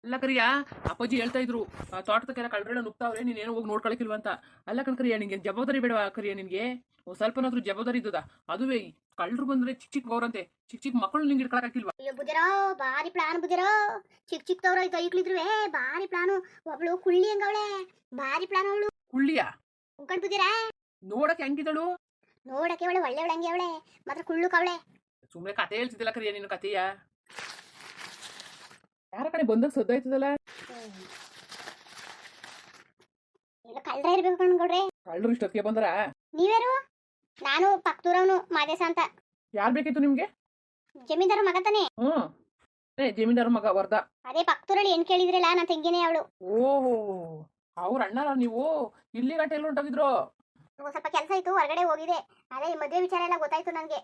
ಅಲ್ಲ ಕರಿಯ, ಅಪ್ಪಾಜಿ ಹೇಳ್ತಾ ಇದ್ರು ತೋಟದಕ್ಕೆಲ್ಲ ಕಳ್ರೆಲ್ಲ ನುಗ್ತಾವ್ರೆ, ನೀನೇನೋ ಹೋಗಿ ನೋಡ್ಕೊಳಕಿಲ್ವ ಅಂತ. ಅಲ್ಲ ಕರಿಯ, ನಿಂಗೆ ಜವಾಬ್ದಾರಿ ಬೇಡವಾ ಕರಿಯ? ನಿನ್ಗೆ ಸ್ವಲ್ಪನಾದ್ರೂ ಜವಾಬ್ದಾರಿ ಇದ್ದದ? ಅದುವೇ ಕಳ್ರು ಬಂದ್ರೆ ಚಿಕ್ಕ ಚಿಕ್ಕ ಗೌರಂತೆ, ಚಿಕ್ಕ ಚಿಕ್ಕ ಮಕ್ಕಳು ನಿಂಗೆ ಇಟ್ಕೊಳಕಿಲ್ವಾ? ಅಯ್ಯೋ ಬುದಿರೋ, ಬಾರಿ ಪ್ಲಾನ್ ಬುದಿರೋ. ಚಿಕ್ಕ ಚಿಕ್ಕದವ್ರ ಐಕ್ಳಿದ್ರುವೆ ಬಾರಿ ಪ್ಲಾನು. ಒಬ್ಳು ಕುಳ್ಳಿ ಹಂಗವಳೆ, ಬಾರಿ ಪ್ಲಾನ್ ಅವಳು. ಕುಳ್ಳಿಯ ಉಂಕಂಡ್ ಬುದಿರಾ? ನೋಡಕ್ಕೆ ಹೆಂಗಿದಳು? ನೋಡಕ್ಕೆ ಅವಳೆ ಒಳ್ಳೆ ಹಂಗೆ ಅವಳೆ, ಮಾತ್ರ ಕುಳ್ಳು ಕವಳೆ. ಸುಮ್ನೆ ಕತೆ ಹೇಳ್ತಿದ್ದಲ್ಲ ಕರಿಯ, ನಿನ್ನ ಕತೆಯ ಯಾರ ಕಡೆ ಬಂದಾಗ ಸದ್ದಾಯ್ತದಲ್ಲ. ಎಲ್ಲ ಕಳ್ರ ಇರ್ಬೇಕು ಕಣ್ಗೌಡ್ರೆ. ಕಳ್ಳರು ಇಷ್ಟೊತ್ತಿಗೆ ಬಂದ್ರ? ನೀವ್ಯಾರು? ನಾನು ಪಕ್ತೂರವನು ಮಾದೇಶ ಅಂತ. ಯಾರ್ ಬೇಕಿತ್ತು ನಿಮ್ಗೆ? ಜಮೀನ್ದಾರ ಮಗ ತಾನೆ? ಜಮೀನ್ದಾರ ಮಗ ವರ್ಧ. ಅದೇ ಪಕ್ತೂರಲ್ಲಿ ಏನ್ ಕೇಳಿದ್ರಲ್ಲ, ನನ್ ತಂಗಿನೇ ಅವಳು. ಓಹೋ, ಅವ್ರ ಅಣ್ಣನ ನೀವು? ಇಲ್ಲಿ ಗಂಟೆ ಎಲ್ಲ ಹೊಂಟೋಗಿದ್ರು? ಸ್ವಲ್ಪ ಕೆಲಸ ಇತ್ತು, ಹೊರಗಡೆ ಹೋಗಿದೆ. ಅದೇ ಈ ಮದ್ವೆ ವಿಚಾರ ಎಲ್ಲ ಗೊತ್ತಾಯ್ತು ನನ್ಗೆ.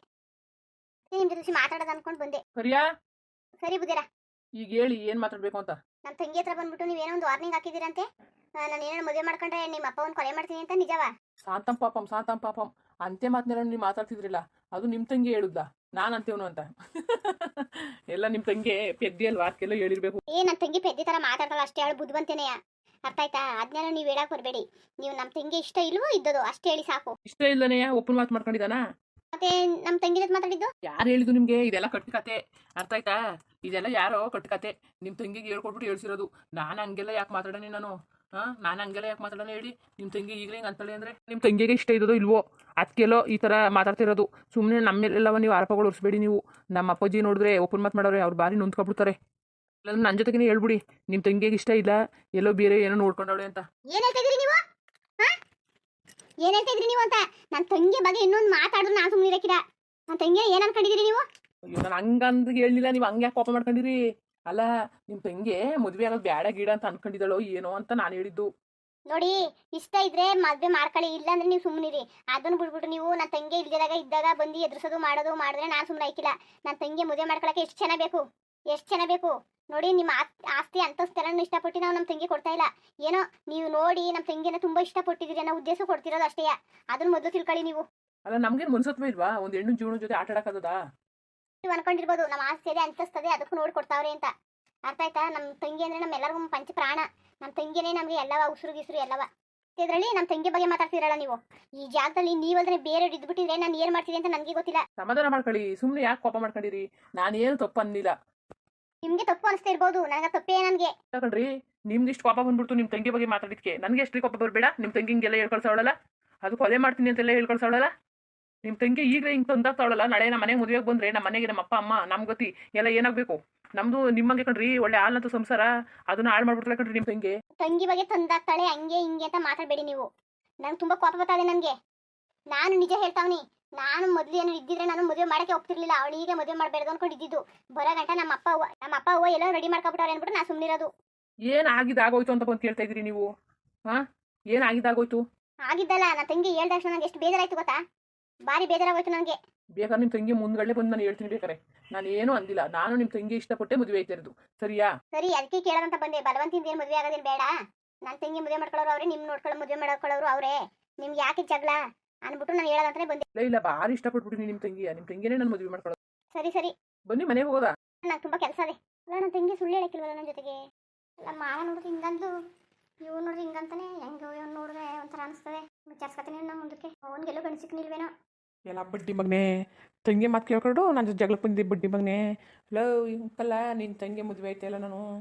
ನಿಮ್ ಜೊತೆ ಮಾತಾಡೋದು ಅನ್ಕೊಂಡ್ ಬಂದೆ. ಕರಿಯಾ, ಸರಿ ಬುದಿರಾ. ಈಗ ಹೇಳಿ ಏನ್ ಮಾತಾಡ್ಬೇಕು ಅಂತ. ನಮ್ ತಂಗಿ ಹತ್ರ ಬಂದ್ಬಿಟ್ಟು ನೀವೇನೋ ಒಂದು ವಾರ್ನಿಂಗ್ ಹಾಕಿದಿರಂತೆ. ನಾನು ಏನೋ ಮದುವೆ ಮಾಡ್ಕೊಂಡ್ರೆ ನಿಮ್ಮ ಅಪ್ಪ ಒಂದು ಕೊಲೆ ಮಾಡ್ತೀನಿ ಅಂತ, ನಿಜವಾ? ಶಾಂತಂ ಪಾಪಂ ಅಂತೆ ಮಾತನ್ನೆಲ್ಲ ನೀವು ಮಾತಾಡ್ತಿದ್ರಿಲ್ಲ, ಅದು ನಿಮ್ ತಂಗಿ ಹೇಳುದ್ಲ, ನಾನ್ ಅಂತೇವನು ಅಂತ. ಎಲ್ಲ ನಿಮ್ ತಂಗಿ ಪೆದ್ದಿ ಅಲ್ವಾ, ಅದಕ್ಕೆಲ್ಲ ಹೇಳಿರ್ಬೇಕು. ನನ್ ತಂಗಿ ಪೆದ್ದಿ ತರ ಮಾತಾಡ್ತಾಳ ಅಷ್ಟೇ, ಅವಳು ಬುದ್ಧಿವಂತನೆಯ. ಅರ್ಥ ಆಯ್ತಾ? ಅದನ್ನೆಲ್ಲ ನೀವ್ ಹೇಳಕ್ ಬರ್ಬೇಡಿ. ನೀವು ನಮ್ ತಂಗಿ ಇಷ್ಟ ಇಲ್ವೋ ಇದ್ದದು ಅಷ್ಟೇ ಹೇಳಿ ಸಾಕು. ಇಷ್ಟ ಇಲ್ಲನೆಯ ಒಪ್ಪನ್ ಮಾತು ಮಾಡ್ಕೊಂಡಿದಾನ? ಮತ್ತೆ ನಮ್ ತಂಗಿ ಜೊತೆ ಮಾತಾಡಿದ್ದು ಯಾರು ಹೇಳಿದ್ದು ನಿಮ್ಗೆ? ಇದೆಲ್ಲ ಕಟ್ಟು ಕತೆ, ಅರ್ಥ ಆಯ್ತಾ? ಇದೆಲ್ಲ ಯಾರೋ ಕಟ್ಟು ಕತೆ, ನಿಮ್ ತಂಗಿಗೆ ಹೇಳ್ಕೊಟ್ಬಿಟ್ಟು ಹೇಳ್ಸಿರೋದು. ನಾನು ಹಂಗೆಲ್ಲ ಯಾಕೆ ಮಾತಾಡೋಣ ನಾನು? ನಾನು ಹಂಗೆಲ್ಲ ಯಾಕೆ ಮಾತಾಡೋಣ ಹೇಳಿ? ನಿಮ್ ತಂಗಿ ಈಗಲೇ ಹಿಂಗೆ ಅಂತಾಳೆ ಅಂದ್ರೆ ನಿಮ್ ತಂಗಿಗೆ ಇಷ್ಟ ಇದ್ದದೋ ಇಲ್ವೋ, ಅದಕ್ಕೆಲ್ಲೋ ಈ ತರ ಮಾತಾಡ್ತಿರೋದು. ಸುಮ್ಮನೆ ನಮ್ಮೆಲ್ಲವ ನೀವು ಆರೋಪಗಳು ಹೊರಿಸ್ಬೇಡಿ. ನೀವು ನಮ್ಮ ಅಪ್ಪಾಜಿ ನೋಡಿದ್ರೆ ಒಪ್ಪನ್ ಮಾತು ಮಾಡೋರೆ, ಅವ್ರು ಬಾರಿ ನೊಂದ್ಕೊಬಿಡ್ತಾರೆ. ಇಲ್ಲ ನನ್ನ ಜೊತೆಗೆ ಹೇಳ್ಬಿಡಿ, ನಿಮ್ ತಂಗಿಗೆ ಇಷ್ಟ ಇಲ್ಲ, ಎಲ್ಲೋ ಬೇರೆ ಏನೋ ನೋಡ್ಕೊಂಡವಳೆ ಅಂತ. ಏನ್ ಹೇಳ್ತಾ ಇದ್ರಿ ನೀವು? ಏನ್ ಹೇಳ್ತಾ ಇದ್ರಿ ನೀವು ಅಂತ ನನ್ನ ತಂಗಿ ಬಗ್ಗೆ ಇನ್ನೊಂದು ಮಾತಾಡಿದ್ರು ನಾನು ಸುಮ್ಮನೆ ಇರಕ್ಕಿಲ್ಲ. ನನ್ನ ತಂಗಿ ಏನ್ ಅನ್ಕೊಂಡಿದ್ದೀರಿ ನೀವು? ಅಯ್ಯೋ, ನಾನು ಹಂಗಂತ ಹೇಳಿಲ್ಲ, ನೀವು ಹಂಗೆ ಯಾಕೆ ಕೋಪ ಮಾಡ್ಕೊಂಡಿರಿ? ಅಲ್ಲ, ನಿಮ್ ತಂಗಿ ಮದುವೆ ಆಗೋದು ಬ್ಯಾಡ ಗೀಡ ಅಂತ ಅನ್ಕೊಂಡಿದ್ದಾಳೋ ಏನೋ ಅಂತ ನಾನು ಹೇಳಿದ್ದು. ನೋಡಿ, ಇಷ್ಟ ಇದ್ರೆ ಮದ್ವೆ ಮಾಡ್ಕೊಳ್ಳಿ, ಇಲ್ಲ ಅಂದ್ರೆ ನೀವು ಸುಮ್ಮನಿರಿ. ಅದನ್ನ ಬಿಡ್ಬಿಟ್ಟು ನೀವು ನನ್ನ ತಂಗಿ ಇದ್ದಾಗ ಬಂದು ಎದುರಿಸೋದು ಮಾಡೋದು ಮಾಡಿದ್ರೆ ನಾನು ಸುಮ್ಮನೆ ಆಯ್ಕಿಲ್ಲ. ನನ್ನ ತಂಗಿ ಮದುವೆ ಮಾಡ್ಕೊಳಕ್ಕೆ ಎಷ್ಟು ಜನ ಬೇಕು, ಎಷ್ಟು ಜನ ಬೇಕು ನೋಡಿ. ನಿಮ್ಮ ಆಸ್ತಿ ಅಂತಸ್ತೆಲ್ಲ ಇಷ್ಟಪಟ್ಟು ನಾವು ನಮ್ಮ ತಂಗಿ ಕೊಡ್ತಾ ಇಲ್ಲ. ಏನೋ ನೀವು ನೋಡಿ ನಮ್ಮ ತಂಗಿನ ತುಂಬಾ ಇಷ್ಟಪಟ್ಟಿದ್ದೀರಿ ಅನ್ನೋ ಉದ್ದೇಶ ಕೊಡ್ತಿರೋದು ಅಷ್ಟೇ. ಅದನ್ನ ಮೊದಲು ತಿಳ್ಕೊಳ್ಳಿ ನೀವು. ಅಲ್ಲ, ನಮ್ಗೇನು ಮನ್ಸತ್ವ ಇಲ್ವಾ ಒಂದು ಹೆಣ್ಣು ಜೀವನ ಜೊತೆ ಆಟ ಆಡಕ್ಕದ? ನೀವು ಅನ್ಕೊಂಡಿರ್ಬೋದು ನಮ್ಮ ಆಸ್ತಿ ಅದೇ ಅಂತಸ್ತದೆ ಅದಕ್ಕೂ ನೋಡಿ ಕೊಡ್ತಾವ್ರೆ ಅಂತ. ಅರ್ಥ ಆಯ್ತಾ? ನಮ್ಮ ತಂಗಿ ಅಂದ್ರೆ ನಮ್ಮೆಲ್ಲರಿಗೂ ಪಂಚ ಪ್ರಾಣ. ನಮ್ಮ ತಂಗಿನೇ ನಮಗೆ ಎಲ್ಲವ, ಉಸಿರು ಗಿಸುರು ಎಲ್ಲವ. ಇದರಲ್ಲಿ ನಮ್ಮ ತಂಗಿ ಬಗ್ಗೆ ಮಾತಾಡ್ತಿರಲ್ಲ ನೀವು. ಈ ಜಾಗದಲ್ಲಿ ನೀವಲ್ದ್ರೆ ಬೇರೆ ಇದ್ಬಿಟ್ಟಿದ್ರೆ ನಾನು ಏನ್ ಮಾಡ್ತೀನಿ ಅಂತ ನನಗೆ ಗೊತ್ತಿಲ್ಲ. ಸಮಾಧಾನ ಮಾಡ್ಕೊಳ್ಳಿ, ಸುಮ್ಮನೆ ಯಾಕೆ ಕೋಪ ಮಾಡ್ಕೊಂಡಿರಿ? ನಾನೇನು ತಪ್ಪು ಅನ್ನಿಲ್ಲ. ನಿಮ್ಗೆ ತಪ್ಪು ಅನಿಸ್ತಾ ಇರ್ಬೋದು, ನನಗೆ ತಪ್ಪೇ. ನನಗೆ ಯಾಕಂದ್ರಿ ನಿಮ್ಗೆ ಇಷ್ಟು ಕೋಪ ಬಂದ್ಬಿಡ್ತು ನಿಮ್ ತಂಗಿ ಬಗ್ಗೆ ಮಾತಾಡಿದ್ಕೆ? ನನಗೆ ಎಷ್ಟು ಕೋಪ ಬರಬೇಡ? ನಿಮ್ ತಂಗಿಂಗೆಲ್ಲ ಹೇಳ್ಕೊಳ್ಸವಳಲ್ಲ, ಅದು ಕೊಲೆ ಮಾಡ್ತೀನಿ ಅಂತೆಲ್ಲ ಹೇಳ್ಕೊಳ್ಸವಳಲ್ಲ. ನಿಮ್ ತಂಗಿ ಈಗಲೇ ಹಿಂಗೆ ತಂದಾಗ್ತಾವಳಲ್ಲ, ನಾಳೆ ನಮ್ಮ ಮನೆಗೆ ಮದುವೆಗೆ ಬಂದ್ರೆ ನಮ್ಮ ಮನೆಗೆ ನಮ್ಮ ಅಪ್ಪ ಅಮ್ಮ ನಮ್ ಗತಿ ಎಲ್ಲ ಏನಾಗಬೇಕು? ನಮ್ದು ನಿಮ್ಮಂಗೆ ಕಣ್ರಿ, ಒಳ್ಳೆ ಹಾಲ್ನಂತ ಸಂಸಾರ ಅದನ್ನ ಹಾಳು ಮಾಡ್ಬಿಡ್ತಲ್ಲ ಕಣ್ರಿ ನಿಮ್ ತಂಗಿ ಬಗ್ಗೆ ತಂದಾಗ್ತಾಳೆ ಹಂಗೆ ಹಿಂಗೆ ಅಂತ ಮಾತಾಡಬೇಡಿ ನೀವು. ನಂಗೆ ತುಂಬಾ ಕೋಪ ಬರ್ತಾ ಇದೆ ನನಗೆ. ನಾನು ನಿಜ ಹೇಳ್ತಾವ್ನಿ. ನಾನು ಮೊದಲು ಏನು ಇದ್ದಿದ್ರೆ ನಾನು ಮದುವೆ ಮಾಡಕ್ಕೆ ಹೋಗ್ತಿರ್ಲಿಲ್ಲ. ಅವಳು ಈಗ ಮದುವೆ ಮಾಡಬೇಡ ಅನ್ಕೊಂಡು ಇದ್ದಿದ್ದು. ಬರೋ ಗಂಟ ನಮ್ಮ ಅಪ್ಪ ಅವ್ವ ಎಲ್ಲ ರೆಡಿ ಮಾಡ್ಕೊಬಿಟ್ಟವ್ರೆ ಅನ್ಬಿಟ್ಟು ನಾನು ಸುಮ್ಮನಿರೋದು. ಏನ್ ಆಗಿದ್ದಾಗೋಯ್ತು ಅಂತ ಬಂದು ಕೇಳ್ತಾ ಇದ್ರಿ ನೀವು? ಏನ್ ಆಗಿದ್ದಾಗೋಯ್ತು? ಆಗಿದ್ದಲ್ಲ, ನನ್ನ ತಂಗಿ ಹೇಳ್ದ ತಕ್ಷಣ ನಂಗೆ ಎಷ್ಟು ಬೇಜಾರಾಯ್ತು ಗೊತ್ತಾ? ಬಾರಿ ಬೇಜಾರಾಗೋಯ್ತು ನನಗೆ. ಬೇಕಾದ್ರೆ ನಿಮ್ ತಂಗಿ ಮುಂದ್ಗಡೆ ಬಂದು ನಾನು ಹೇಳ್ತೀನಿ. ಬೇಕಾರೆ ನಾನು ಏನು ಅಂದಿಲ್ಲ, ನಾನು ನಿಮ್ ತಂಗಿ ಇಷ್ಟಪಟ್ಟೆ ಮದುವೆ ಆಯ್ತಿರೋದು. ಸರಿಯಾ? ಸರಿ, ಅದಕ್ಕೆ ಕೇಳೋದಂತ ಬಂದೆ. ಬಲವಂತಿಂದ ಏನು ಮದುವೆ ಆಗೋದೇನು ಬೇಡ. ನನ್ನ ತಂಗಿ ಮದುವೆ ಮಾಡ್ಕೊಳ್ಳೋರು ಅವ್ರೆ, ನಿಮ್ ನೋಡ್ಕೊಳ್ಳೋ ಮದುವೆ ಮಾಡ್ಕೊಳ್ಳೋರು ಅವ್ರೆ. ನಿಮ್ಗೆ ಯಾಕೆ ಜಗಳ ಅನ್ಬಿಟ್ಟು ನಾನು ಹೇಳೋದಂತಾನೆ ಬಂದೆ. ಇಲ್ಲ, ಭಾರಿ ಇಷ್ಟಪಟ್ಬಿಟ್ಟಿನಿ ನಿಮ್ ತಂಗಿನೇ ನಾನು ಮದುವೆ ಮಾಡ್ಕೊಳ್ಳೋದು. ಸರಿ ಸರಿ, ಬನ್ನಿ ಮನೆಗೆ ಹೋಗೋದಾ? ನಂಗೆ ತುಂಬಾ ಕೆಲಸ ಇದೆ. ಅಲ್ಲ, ನನ್ನ ತಂಗಿ ಸುಳ್ಳು ಹೇಳಕ್ಕಿಲ್ವಲ್ಲ ನನ್ನ ಜೊತೆಗೆ. ಅಲ್ಲ, ಮಾವ ನೋಡಿದ್ರೆ ಹಿಂಗಂದು, ಇವ್ ನೋಡ್ರಿ ಹಿಂಗಂತಾನೆ. ಹೆಂಗೆ ಇವ್ನು ನೋಡಿದ್ರೆ ಒಂಥರ ಅನಿಸ್ತದೆ. ವಿಚಾರಿಸ್ಕೊತೀನಿ ನಮ್ಮ ಮುಂದಕ್ಕೆ. ಅವನಿಗೆಲ್ಲೋ ಗಂಡು ಸಿಕ್ಕನಿಲ್ವೇನೋ. ಎಲ್ಲ ಬಡ್ಡಿ ಮಗನೇ, ತಂಗಿ ಮಾತು ಕೇಳ್ಕೊಂಡು ನಾನು ಜಗಳಕ್ಕೆ ಬಂದಿದ್ದೆ. ಬಡ್ಡಿ ಮಗನೇ, ಲವ್ ಇಂಕಲ್ಲ, ನಿನ್ನ ತಂಗಿ ಮದುವೆ ಐತೆಲ್ಲ.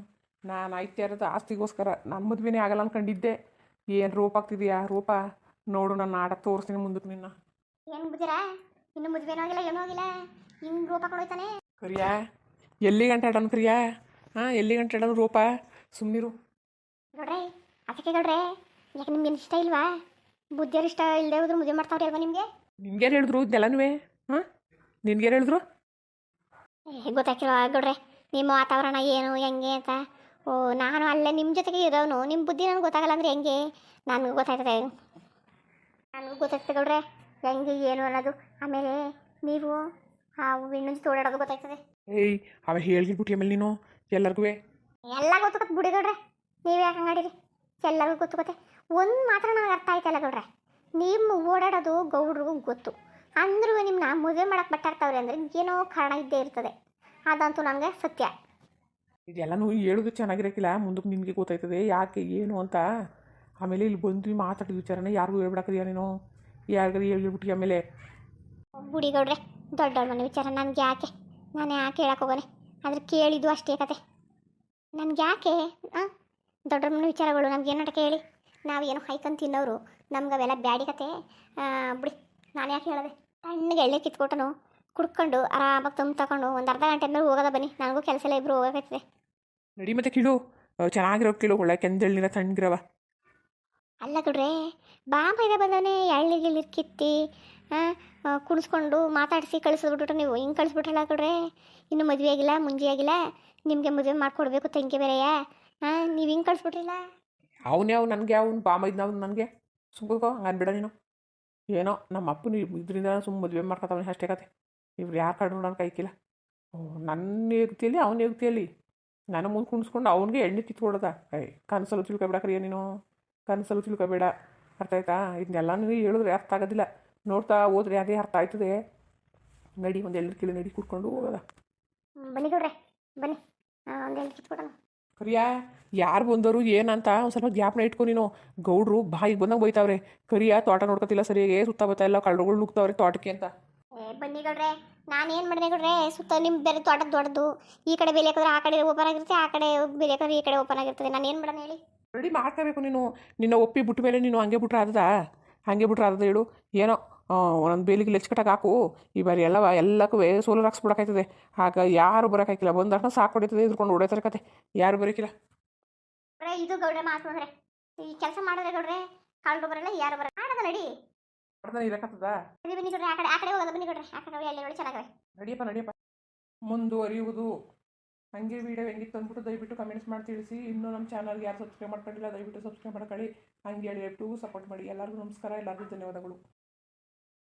ನಾನು ಆಯ್ತಾ ಇರೋದು ಆಸ್ತಿಗೋಸ್ಕರ. ನನ್ನ ಮದುವೆನೇ ಆಗಲ್ಲ ಅನ್ಕೊಂಡಿದ್ದೆ. ಏನು ರೂಪ ಆಗ್ತಿದೆಯಾ? ರೂಪ ನೋಡು, ನಾನು ಆಡ ತೋರಿಸ್ತೀನಿ ಮುಂದಕ್ಕೆ ನಿನ್ನ. ಏನು ಬುದ್ದಿರಾ? ಇನ್ನು ಮದುವೆನೂ ಆಗಿಲ್ಲ, ಏನೂ ಆಗಿಲ್ಲ, ಹಿಂಗೆ ರೂಪ ಕೊಡೋಯ್ತಾನೆ. ಕರಿಯಾ, ಎಲ್ಲಿ ಗಂಟೆ ಆಡೋನು ಕರಿಯಾ? ಎಲ್ಲಿ ಗಂಟೆ ಆಡೋನು ರೂಪ? ಸುಮ್ಮನಿರು ನೋಡ್ರಿ. ಅದಕ್ಕೆ ನೋಡ್ರೆ, ಯಾಕೆ ನಿಮ್ಗೆ ಇಷ್ಟ ಇಲ್ವಾ? ಬುದ್ಧಿಯರು ಇಷ್ಟ ಇಲ್ಲದೆ ಹೋದ್ರು ಮದುವೆ ಮಾಡ್ತಾವ್ರಿ ಅಲ್ವಾ ನಿಮಗೆ? ನಿನ್ಗೇನು ಹೇಳಿದ್ರು ಇದೆಲ್ಲನೂ? ನಿನ್ಗೇನು ಹೇಳಿದ್ರು? ಗೊತ್ತಾಗಿರೋ ಗೌಡ್ರೆ, ನಿಮ್ಮ ವಾತಾವರಣ ಏನು ಹೆಂಗೆ ಅಂತ. ಓ, ನಾನು ಅಲ್ಲೇ ನಿಮ್ಮ ಜೊತೆಗೆ ಇರೋನು. ನಿಮ್ಮ ಬುದ್ಧಿ ನನಗೆ ಗೊತ್ತಾಗಲ್ಲ ಅಂದರೆ ಹೆಂಗೆ? ನನಗೂ ಗೊತ್ತಾಯ್ತದೆ, ಗೌಡ್ರೆ, ಹೆಂಗೆ ಏನು ಅನ್ನೋದು. ಆಮೇಲೆ ನೀವು ಆ ಇನ್ನೊಂದು ತೋಡಾಡೋದು ಗೊತ್ತಾಯ್ತದೆ. ಏಯ್, ಅವ ಹೇಳ್ಗಿಟ್ಬಿಟ್ಟು ಆಮೇಲೆ ನೀನು ಎಲ್ಲರಿಗೂ ಎಲ್ಲ ಗೊತ್ತುಕೊತ್ ಬಿಡಿ ಗೌಡ್ರೆ. ನೀವು ಯಾಕೆ ಹಂಗಾಡಿರಿ? ಎಲ್ಲರಿಗೂ ಗೊತ್ತುಕೊತ್ತೆ. ಒಂದು ಮಾತ್ರ ನನಗೆ ಅರ್ಥ ಆಯ್ತಲ್ಲ ಗೌಡ್ರೆ, ನಿಮ್ಮ ಓಡಾಡೋದು ಗೌಡ್ರಿಗೂ ಗೊತ್ತು. ಅಂದ್ರೂ ನಿಮ್ಮನ್ನ ಮದುವೆ ಮಾಡಕ್ಕೆ ಬಟ್ಟಾಡ್ತಾವ್ರೆ ಅಂದರೆ ಏನೋ ಕಾರಣ ಇದ್ದೇ ಇರ್ತದೆ. ಅದಂತೂ ನನಗೆ ಸತ್ಯ. ಇದೆಲ್ಲನೂ ಹೇಳೋದು ಚೆನ್ನಾಗಿರೋಕ್ಕಿಲ್ಲ, ಮುಂದಕ್ಕೆ ನಿನಗೆ ಗೊತ್ತಾಯ್ತದೆ ಯಾಕೆ ಏನು ಅಂತ. ಆಮೇಲೆ ಇಲ್ಲಿ ಬಂದು ಮಾತಾಡಿದ ವಿಚಾರನ ಯಾರಿಗೂ ಹೇಳ್ಬಿಡಕ್ಕದೀಯ ನೀನು, ಯಾರಿಗಾರು ಹೇಳ್ಬಿಟ್ಟು ಆಮೇಲೆ. ಬುಡಿ ಗೌಡ್ರೆ, ದೊಡ್ಡವ್ರ ಮನೆ ವಿಚಾರ ನನಗೆ ಯಾಕೆ, ನಾನು ಯಾಕೆ ಹೇಳಕ್ಕೆ ಹೋಗೋನೆ, ಆದ್ರೆ ಕೇಳಿದ್ದು ಅಷ್ಟೇ ಕತೆ. ನನಗೆ ಯಾಕೆ ದೊಡ್ಡವ್ರ ಮನೆ ವಿಚಾರಗಳು ನಮ್ಗೆ ಏನು ನಾಟಕ ಹೇಳಿ, ನಾವು ಏನು ಹೈಕಂತ ತಿನ್ನೋರು, ನಮ್ಗೆ ಅವೆಲ್ಲ ಬ್ಯಾಡಿ ಕತೆ. ಬಿಡಿ, ನಾನು ಯಾಕೆ ಹೇಳೋದೆ. ತಣ್ಣಗೆ ಎಳ್ಳೆ ಕಿತ್ಕೊಟ್ಟನು ಕುಡ್ಕೊಂಡು ಆರಾಮಾಗಿ ತುಂಬ ತಗೊಂಡು ಒಂದು ಅರ್ಧ ಗಂಟೆ ಮೇಲೆ ಹೋಗೋದ ಬನ್ನಿ, ನನಗೂ ಕೆಲಸ ಎಲ್ಲ ಇಬ್ಬರು ಹೋಗಬೇಕಾಯ್ತದೆ. ನಡಿ ಮತ್ತೆ ಕೀಳು, ಚೆನ್ನಾಗಿರೋ ಕೀಳು, ಒಳ್ಳೆ ಕೆಂದೆಳ್ಳಿನ ತಣ್ಣಗಿರವ. ಅಲ್ಲ ಗೌಡ್ರೆ, ಬಾಂಬೈದ ಬಂದವನೇ ಎಳ್ಳಿಗಿಲ್ಲಿ ಕಿತ್ತಿ ಕುಣಿಸ್ಕೊಂಡು ಮಾತಾಡಿಸಿ ಕಳಿಸ್ಬಿಟ್ಬಿಟ್ಟು ನೀವು ಹಿಂಗೆ ಕಳಿಸ್ಬಿಟ್ರಲ್ಲ ಗೌಡ್ರೆ. ಇನ್ನು ಮದುವೆ ಆಗಿಲ್ಲ, ಮುಂಜಿ ಆಗಿಲ್ಲ, ನಿಮಗೆ ಮದುವೆ ಮಾಡಿಕೊಡ್ಬೇಕು ತಂಗಿ ಬೇರೆಯಾ? ನೀವು ಹಿಂಗೆ ಕಳಿಸ್ಬಿಟ್ರಿಲ್ಲ. ಅವನೇ ಅವ್ನು ನನಗೆ, ಅವ್ನು ಬಾಮೈದ್ನ ಅವ್ನು ನನಗೆ ಸುಮ್ಮಕೋ ಹಂಗೆ ಅನ್ಬೇಡ ನೀನು. ಏನೋ ನಮ್ಮ ಅಪ್ಪನ ಇದರಿಂದ ಸುಮ್ಮ ಮದುವೆ ಮಾಡ್ಕೊತಾವನೆ ಅಷ್ಟೇ ಕತೆ. ಇವ್ರು ಯಾರು ಕಣ್ಣು ನಾನು ಕೈಕಿಲ್ಲ. ನನ್ನ ಯುಕ್ತಿಯಲ್ಲಿ ಅವನ ಯುಕ್ತಿಯಲ್ಲಿ ನಾನು ಮುಂದೆ ಕುಣಿಸ್ಕೊಂಡು ಅವನಿಗೆ ಎಣ್ಣೆ ಕಿತ್ಕೊಡೋದ. ಕನಸಲ್ಲೂ ತಿಳ್ಕೊಬೇಡಕ್ರಿಯ ನೀನು, ಕನಸಲ್ಲೂ ತಿಳ್ಕೊಬೇಡ, ಅರ್ಥ ಆಯ್ತಾ? ಇದನ್ನೆಲ್ಲನೂ ಹೇಳಿದ್ರೆ ಅರ್ಥ ಆಗೋದಿಲ್ಲ, ನೋಡ್ತಾ ಹೋದ್ರೆ ಅದೇ ಅರ್ಥ ಆಯ್ತದೆ. ನಡಿ ಒಂದು ಎಳ್ಳು ಕಿಳಿ ನಡಿ ಕುಡ್ಕೊಂಡು ಹೋಗೋದ. ಬನ್ನಿ ಗೌಡ್ರೆ, ಬನ್ನಿ ಒಂದು ಎಳ್ಳು ಕಿತ್ಕೊಡೋಣ. ಕರಿಯಾ, ಯಾರು ಬಂದವರು ಏನಂತ ಒಂದು ಸ್ವಲ್ಪ ಜ್ಞಾಪನ ಇಟ್ಕೊ ನೀನು. ಗೌಡ್ರು ಬಾಯಿಗೆ ಬಂದಂಗೆ ಬೈತಾವ್ರೆ. ಕರಿಯಾ ತೋಟ ನೋಡ್ಕೊತಿಲ್ಲ ಸರಿಯಾಗಿ, ಸುತ್ತ ಬತ್ತಾ ಎಲ್ಲ ಕಳ್ಳರುಗಳು ನುಗ್ತಾವ್ರೆ ತೋಟಕ್ಕೆ ಅಂತ. ಬನ್ನಿ ಗೌಡ್ರೆ, ನಾನು ಏನು ಮಾಡಿದೆ ಗೌಡ್ರೆ, ಸುತ್ತ ನಿಮ್ಮ ಬೇರೆ ತೋಟ ದೊಡ್ಡದು, ಈ ಕಡೆ ಬೇಲಿ ಹಾಕಿದ್ರೆ ಆ ಕಡೆ ಓಪನ್ ಆಗಿರುತ್ತೆ, ಆ ಕಡೆ ಬೇಲಿ ಹಾಕಿದ್ರೆ ಈ ಕಡೆ ಓಪನ್ ಆಗಿರ್ತದೆ. ನಾನು ಏನು ಮಾಡೋಣ ಹೇಳಿ. ರೆಡಿ ಮಾಡ್ಕೋಬೇಕು ನೀನು. ನಿನ್ನ ಒಪ್ಪಿ ಬಿಟ್ಟ ಮೇಲೆ ನೀನು ಹಂಗೆ ಬಿಟ್ರೆ ಆದದ, ಹಂಗೆ ಬಿಟ್ರೆ ಆದದ ಹೇಳು. ಏನೋ ಒಂದೊಂದು ಬೇಲಿಗೆ ಲೆಚ್ಕಟ್ಟಾಗಿ ಹಾಕು. ಈ ಬಾರಿ ಎಲ್ಲಕ್ಕೂ ಸೋಲಾರ್ ಹಾಕ್ಸ್ಬಿಡೋಕ್ಕಾಯ್ತದೆ. ಆಗ ಯಾರು ಬರೋಕ್ಕಾಗಿಲ್ಲ, ಬಂದ ತಕ್ಷಣ ಸಾಕು ಹೊಡಿತದೆ, ಇದ್ಕೊಂಡು ಹೊಡೆತಾರೆ ಕತೆ, ಯಾರು ಬರೋಕ್ಕಿಲ್ಲ. ಇದು ಗೌಡ್ರೆ ಮಾತು ಅಂದರೆ, ಈ ಕೆಲಸ ಮಾಡಿದ್ರೆ ಗೌಡ್ರೆ ಕಾಳು ಬರಲ್ಲ, ಯಾರು ಬರಲ್ಲ. ಆಡೋದ ನಡಿ, ಇರಕತ್ತದ. ಬನ್ನಿ ಗೌಡ್ರೆ, ಆ ಕಡೆ ಹೋಗೋದ ಬನ್ನಿ ಗೌಡ್ರೆ, ಆ ಕಡೆ ಎಲ್ಲಿ ಚೆನ್ನಾಗವೆ. ನಡಿಯಪ್ಪ ಮುಂದುವರಿಯುವುದು. ಹಾಗೆ ವೀಡಿಯೋ ಹೆಂಗಿತ್ತು ಅಂದ್ಬಿಟ್ಟು ದಯವಿಟ್ಟು ಕಮೆಂಟ್ಸ್ ಮಾಡಿ ತಿಳಿಸಿ. ಇನ್ನೂ ನಮ್ಮ ಚಾನಲ್ಗೆ ಯಾರು ಸಬ್ಸ್ಕ್ರೈಬ್ ಮಾಡ್ಕೊಂಡಿಲ್ಲ ದಯವಿಟ್ಟು ಸಬ್ಸ್ಕ್ರೈಬ್ ಮಾಡ್ಕೊಳ್ಳಿ. ಹಂಗೆ ಹೇಳಿ ಸಪೋರ್ಟ್ ಮಾಡಿ. ಎಲ್ಲರಿಗೂ ನಮಸ್ಕಾರ, ಎಲ್ಲರಿಗೂ ಧನ್ಯವಾದಗಳು.